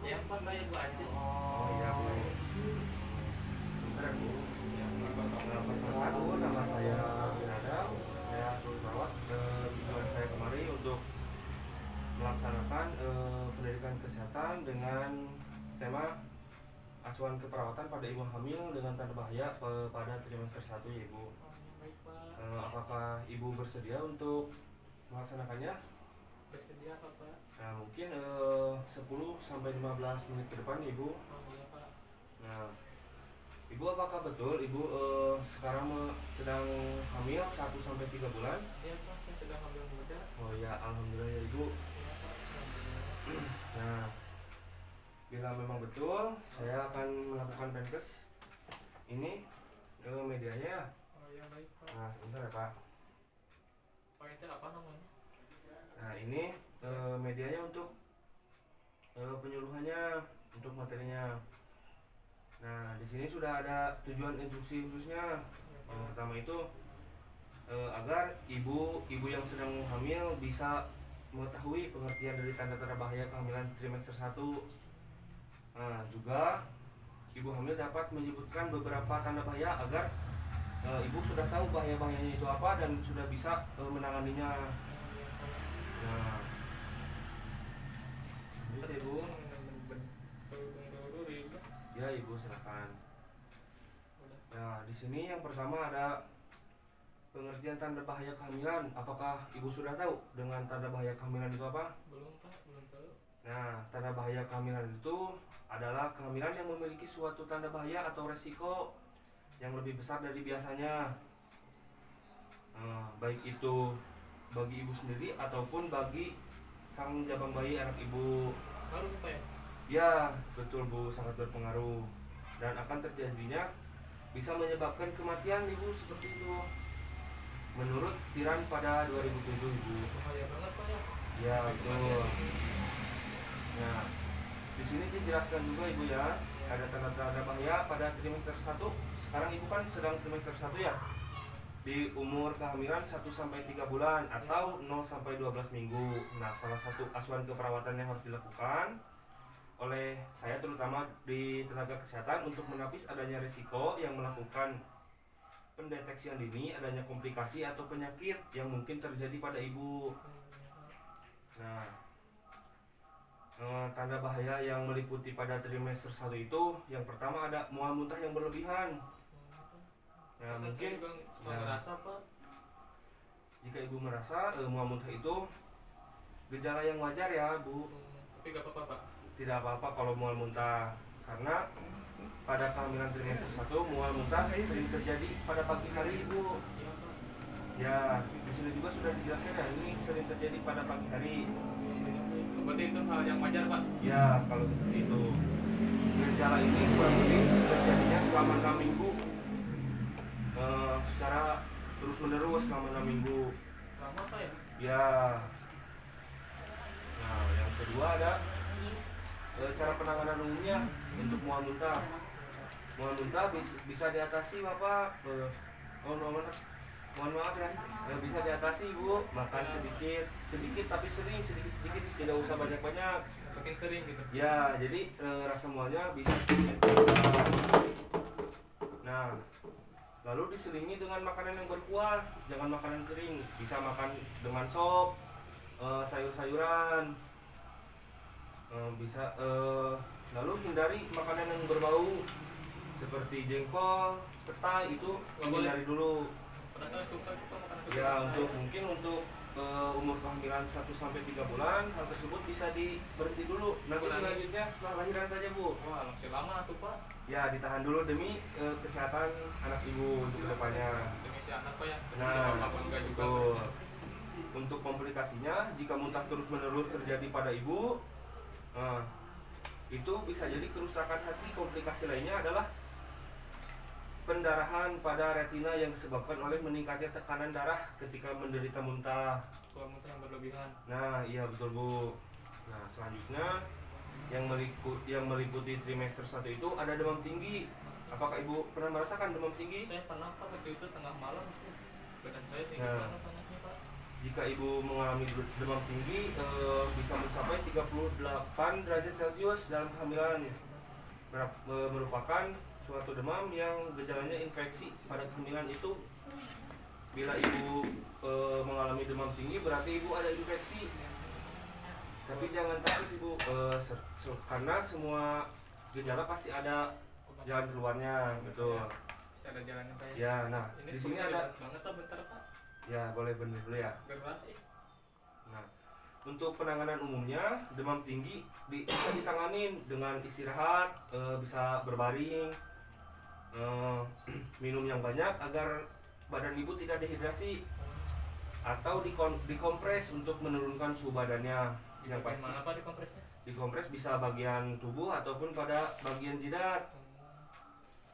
Ya pas saya Bu Aceh. Oh iya Bu. Bentar Bu. Perkenalkan, nama saya Binadam. Saya guru perawat. Saya kemari untuk melaksanakan pendidikan kesehatan dengan tema asuhan keperawatan pada ibu hamil dengan tanda bahaya pada trimester 1 ya Ibu. Baik Pak. Apakah Ibu bersedia untuk melaksanakannya? Bersedia apa Pak? Nah, mungkin 10 sampai 15 menit ke depan Ibu. Oh iya Pak. Nah, Ibu apakah betul Ibu sekarang sedang hamil 1 sampai 3 bulan? Iya Pak, saya sedang hamil muda. Oh ya, alhamdulillah ya Ibu. Iya Pak, alhamdulillah. Nah, bila memang betul, saya akan melakukan penkes. Ini medianya. Oh iya baik Pak. Nah, sebentar ya Pak. Pak itu apa namanya? Nah, ini medianya untuk penyuluhannya, untuk materinya. Nah, di sini sudah ada tujuan instruksi khususnya. Iya, Yang pertama itu agar ibu yang sedang hamil bisa mengetahui pengertian dari tanda-tanda bahaya kehamilan trimester 1. Nah, juga ibu hamil dapat menyebutkan beberapa tanda bahaya agar ibu sudah tahu bahaya-bahayanya itu apa dan sudah bisa menanganinya. Nah, itu ibu. Ya ibu silakan. Nah, di sini yang pertama ada pengertian tanda bahaya kehamilan. Apakah ibu sudah tahu dengan tanda bahaya kehamilan itu apa? Belum Pak, belum tahu. Nah, tanda bahaya kehamilan itu adalah kehamilan yang memiliki suatu tanda bahaya atau resiko yang lebih besar dari biasanya. Baik itu bagi ibu sendiri ataupun bagi sang jabang bayi anak ibu. Baru Pak ya? Ya, betul Bu, sangat berpengaruh dan akan terjadinya bisa menyebabkan kematian ibu seperti itu. Menurut Tiran pada 2007 Ibu. Bahaya banget Pak ya? Ya, betul. Nah, di sini dijelaskan juga Ibu ya, ada tanda-tanda bahaya pada trimester 1. Sekarang Ibu kan sedang trimester 1 ya. Di umur kehamilan 1 sampai 3 bulan atau 0 sampai 12 minggu. Nah, salah satu asuhan keperawatan yang harus dilakukan oleh saya terutama di tenaga kesehatan untuk menepis adanya risiko yang melakukan pendeteksian dini adanya komplikasi atau penyakit yang mungkin terjadi pada ibu. Nah, tanda bahaya yang meliputi pada trimester 1 itu yang pertama ada mual muntah yang berlebihan. Nah, mungkin juga suka ngerasa Pak. Jika ibu merasa mual muntah itu gejala yang wajar ya Bu. Tapi gak apa-apa Pak. Tidak apa-apa kalau mual muntah, karena pada kehamilan trimester 1 mual muntah sering terjadi pada pagi hari Ibu. Iya Pak. Ya, di sini juga sudah dijelaskan ya, ini sering terjadi pada pagi hari. Berarti itu hal yang wajar Pak? Ya, kalau seperti itu. Gejala ini kurang lebih terjadinya selama 6 minggu secara terus menerus selama 6 minggu. Sama Pak ya? Ya. Nah, yang kedua ada cara penanganan umumnya untuk mual muntah. Mual muntah bisa diatasi Bapak. Mohon maaf ya, bisa diatasi Bu. Makan sedikit tapi sering, sedikit tidak usah banyak. Makin sering gitu. Ya, jadi rasa mualnya bisa. Nah, lalu diselingi dengan makanan yang berkuah, jangan makanan kering. Bisa makan dengan sop, sayur-sayuran. Bisa lalu hindari makanan yang berbau seperti jengkol, petai itu hindari dulu. Pada saya suka kita makan Ya, untuk umur kehamilan 1 sampai 3 bulan hal tersebut bisa berhenti dulu. Nanti selanjutnya setelah lahiran saja Bu. Wah, masih lama tuh Pak. Ya, ditahan dulu demi kesehatan anak ibu untuk kedepannya. Demi si anak Pak ya. Nah, enggak juga. betul. Untuk komplikasinya, jika muntah terus-menerus terjadi pada ibu, itu bisa jadi kerusakan hati. Komplikasi lainnya adalah pendarahan pada retina yang disebabkan oleh meningkatnya tekanan darah ketika menderita muntah. Kalau muntah yang berlebihan. Nah, iya betul Bu. Nah, selanjutnya yang meliputi trimester 1 itu ada demam tinggi. Apakah Ibu pernah merasakan demam tinggi? Saya pernah Pak waktu itu tengah malam. Badan saya tinggi banget panasnya Pak. jika ibu mengalami demam tinggi bisa mencapai 38 derajat Celcius dalam kehamilan, merupakan suatu demam yang gejalanya infeksi pada kehamilan itu. Bila ibu mengalami demam tinggi berarti ibu ada infeksi. Tapi jangan takut ibu, karena semua gejala pasti ada jalan keluarnya, betul. Bisa ada jalannya kayak. Ya, nah Ini di sini perutnya ada. berat banget Pak, bentar Pak. Ya, boleh bener dulu ya. Berat Nah, untuk penanganan umumnya demam tinggi bisa ditanganin dengan istirahat, bisa berbaring, minum yang banyak agar badan ibu tidak dehidrasi, atau dikompres untuk menurunkan suhu badannya. Yang pasti Mana Pak dikompresnya? dikompres bisa bagian tubuh ataupun pada bagian jidat.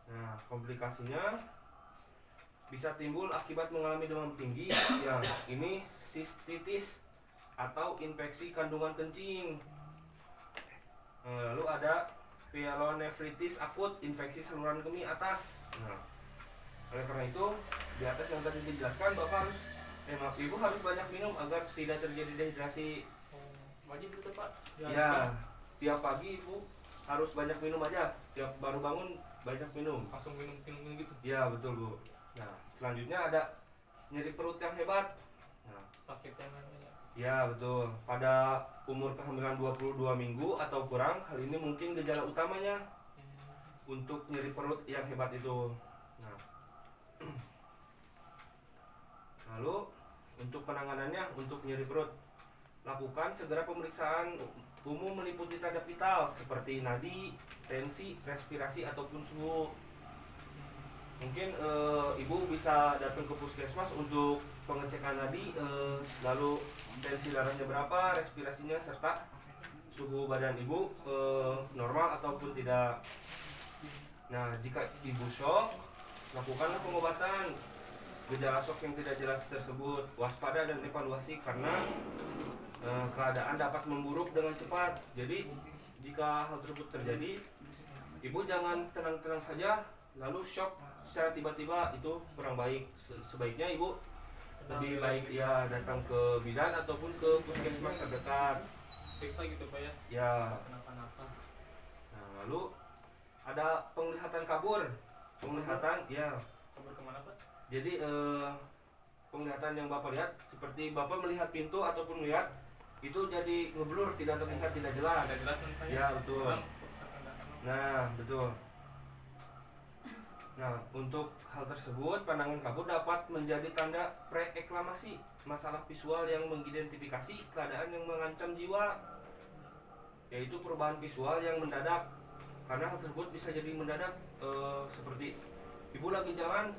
Nah, komplikasinya bisa timbul akibat mengalami demam tinggi. Ya, ini sistitis atau infeksi kandungan kencing. Lalu ada pyelonefritis akut, infeksi saluran kemih atas. Nah, oleh karena itu di atas yang tadi dijelaskan Bapak harus ibu harus banyak minum agar tidak terjadi dehidrasi. Wajib itu Pak. Ya, tiap pagi ibu harus banyak minum aja. Tiap baru bangun banyak minum. Langsung minum gitu. Ya, betul Bu. Nah, selanjutnya ada nyeri perut yang hebat. Nah, Sakitnya namanya. ya betul. Pada umur kehamilan 22 minggu atau kurang, hal ini mungkin gejala utamanya untuk nyeri perut yang hebat itu. Nah, lalu untuk penanganannya untuk nyeri perut, lakukan segera pemeriksaan umum meliputi tanda vital seperti nadi, tensi, respirasi ataupun suhu. Mungkin ibu bisa datang ke puskesmas untuk pengecekan nadi, lalu tensi darahnya berapa, respirasinya, serta suhu badan ibu normal ataupun tidak. Nah, jika ibu shock, lakukanlah pengobatan gejala shock yang tidak jelas tersebut. Waspada dan evaluasi karena keadaan dapat memburuk dengan cepat. Jadi jika hal tersebut terjadi, ibu jangan tenang-tenang saja lalu shock secara tiba-tiba, itu kurang baik. Sebaiknya ibu lebih baik ya datang ke bidan ataupun ke puskesmas terdekat. Periksa gitu Pak ya. Ya. Kenapa-napa. Nah, lalu ada penglihatan kabur. Penglihatan ya. Kabur kemana Pak? Jadi penglihatan yang Bapak lihat seperti Bapak melihat pintu ataupun melihat itu jadi ngeblur, tidak terlihat, tidak jelas. Ada jelas kan Pak Ya, betul. Nah, betul. Nah, untuk hal tersebut, pandangan kabur dapat menjadi tanda preeklamasi, masalah visual yang mengidentifikasi keadaan yang mengancam jiwa, yaitu perubahan visual yang mendadak. Karena hal tersebut bisa jadi mendadak, seperti ibu lagi jalan,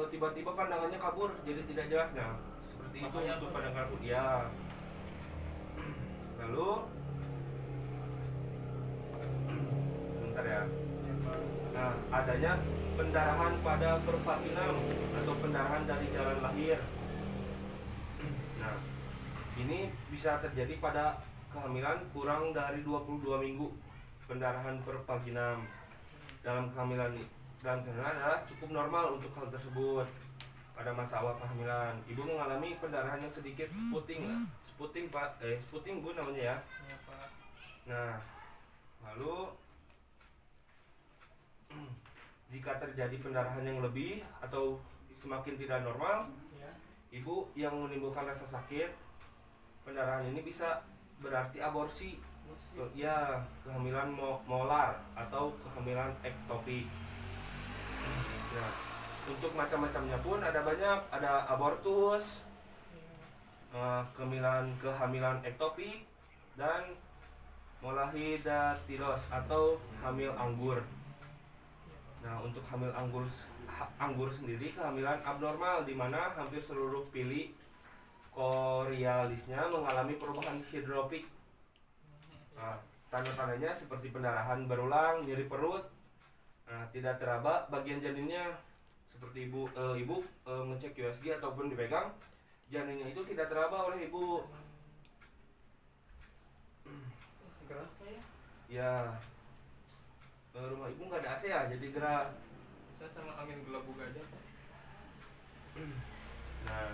tiba-tiba pandangannya kabur, jadi tidak jelas. Nah, seperti itu untuk pandangan kabur. Ya. Lalu, bentar ya. Nah, adanya pendarahan pada pervaginam atau pendarahan dari jalan lahir. Nah, ini bisa terjadi pada kehamilan kurang dari 22 minggu. Pendarahan pervaginam dalam kehamilan adalah cukup normal untuk hal tersebut. Pada masa awal kehamilan, ibu mengalami pendarahan yang sedikit sputing Pak, sputing Bu namanya ya. Iya Pak. Nah, lalu jika terjadi pendarahan yang lebih atau semakin tidak normal, Ya. ibu yang menimbulkan rasa sakit, pendarahan ini bisa berarti aborsi, ya kehamilan molar atau kehamilan ektopik. Nah, untuk macam-macamnya pun ada banyak, ada abortus, kehamilan ektopik, dan molahidatilos atau hamil anggur. Nah, untuk hamil anggur sendiri kehamilan abnormal di mana hampir seluruh pili chorialisnya mengalami perubahan hidropik. Nah, tanda-tandanya seperti pendarahan berulang, nyeri perut, tidak teraba bagian janinnya, seperti ibu ngecek USG ataupun dipegang, janinnya itu tidak teraba oleh ibu. Gerah Pak ya. Ya, rumah ibu nggak ada AC ya, jadi gerah. Saya sama angin gelabug aja Pak. Nah,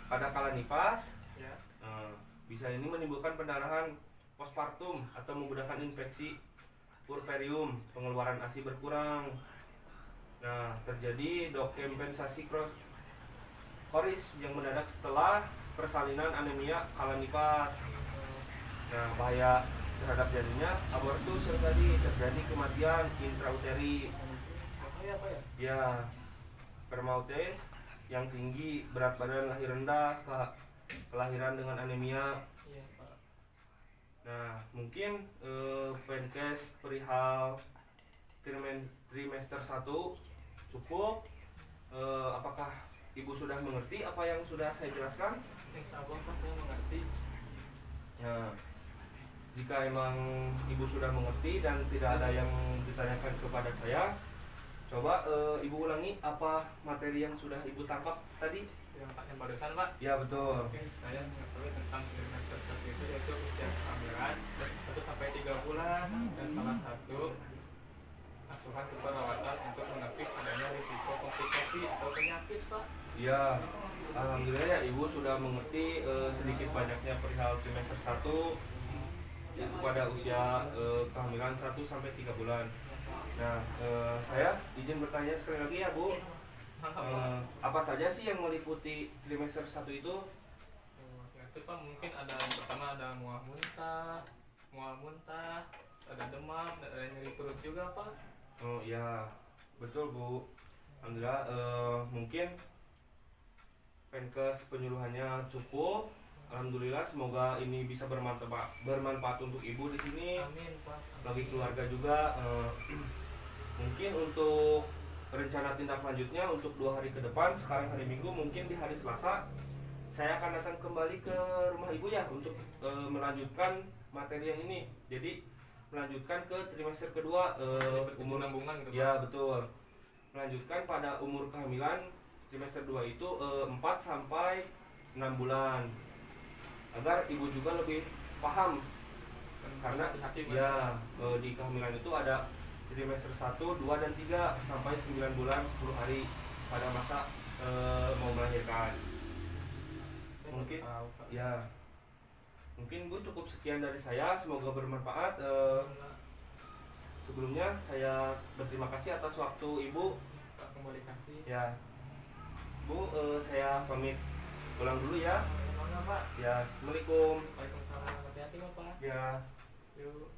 pada kala nifas. Ya. Bisa ini menimbulkan pendarahan postpartum atau memudahkan infeksi puerperium, pengeluaran ASI berkurang. Nah, terjadi dekompensasi koris yang mendadak setelah persalinan anemia kala nifas. Nah, bahaya terhadap janinnya abortus yang tadi terjadi kematian intrauteri. Bahaya apa ya? Ya, spermautes yang tinggi, berat badan lahir rendah, kelahiran dengan anemia. Iya Pak. Nah, mungkin Penkes perihal trimester 1 cukup. Apakah Ibu sudah mengerti apa yang sudah saya jelaskan? Insya Allah Pak, saya mengerti. Nah, jika emang Ibu sudah mengerti dan tidak ada yang ditanyakan kepada saya, coba Ibu ulangi apa materi yang sudah Ibu tangkap tadi? Yang Pak, yang barusan Pak. Ya, betul. Oke, saya mengetahui tentang trimester 1 itu yaitu usia kehamilan 1 sampai 3 bulan dan salah satu asuhan keperawatan untuk menepis adanya risiko komplikasi atau penyakit Pak. Ya, alhamdulillah ya Ibu sudah mengerti sedikit banyaknya perihal trimester 1 itu pada usia kehamilan 1 sampai 3 bulan. Nah, saya izin bertanya sekali lagi ya Bu. Apa saja sih yang meliputi trimester 1 itu? Ya, itu Pak, mungkin ada yang pertama ada mual muntah, ada demam, ada nyeri perut juga Pak. Oh ya, betul Bu. Alhamdulillah, mungkin Penkes penyuluhannya cukup. Alhamdulillah, semoga ini bisa bermanfaat untuk Ibu di sini. Amin Pak. Bagi keluarga juga. Mungkin untuk rencana tindak lanjutnya untuk 2 hari ke depan, sekarang hari Minggu, mungkin di hari Selasa saya akan datang kembali ke rumah Ibu ya untuk melanjutkan materi yang ini. Jadi melanjutkan ke trimester kedua, umur Berkesinambungan gitu Pak. ya betul, melanjutkan pada umur kehamilan trimester 2 itu 4 sampai 6 bulan agar Ibu juga lebih paham. Karena hati-hati ya di kehamilan itu ada trimester 1, 2, dan 3 sampai 9 bulan 10 hari pada masa mau melahirkan. Saya Mungkin tahu, Pak. ya, mungkin Bu cukup sekian dari saya, semoga bermanfaat. Sebelumnya saya berterima kasih atas waktu Ibu. Pak, kembali kasih. Ya Bu, saya pamit pulang dulu ya. Mana Pak? Ya, Assalamualaikum. Waalaikumsalam. Hati-hati Bapak. Ya. Yuk.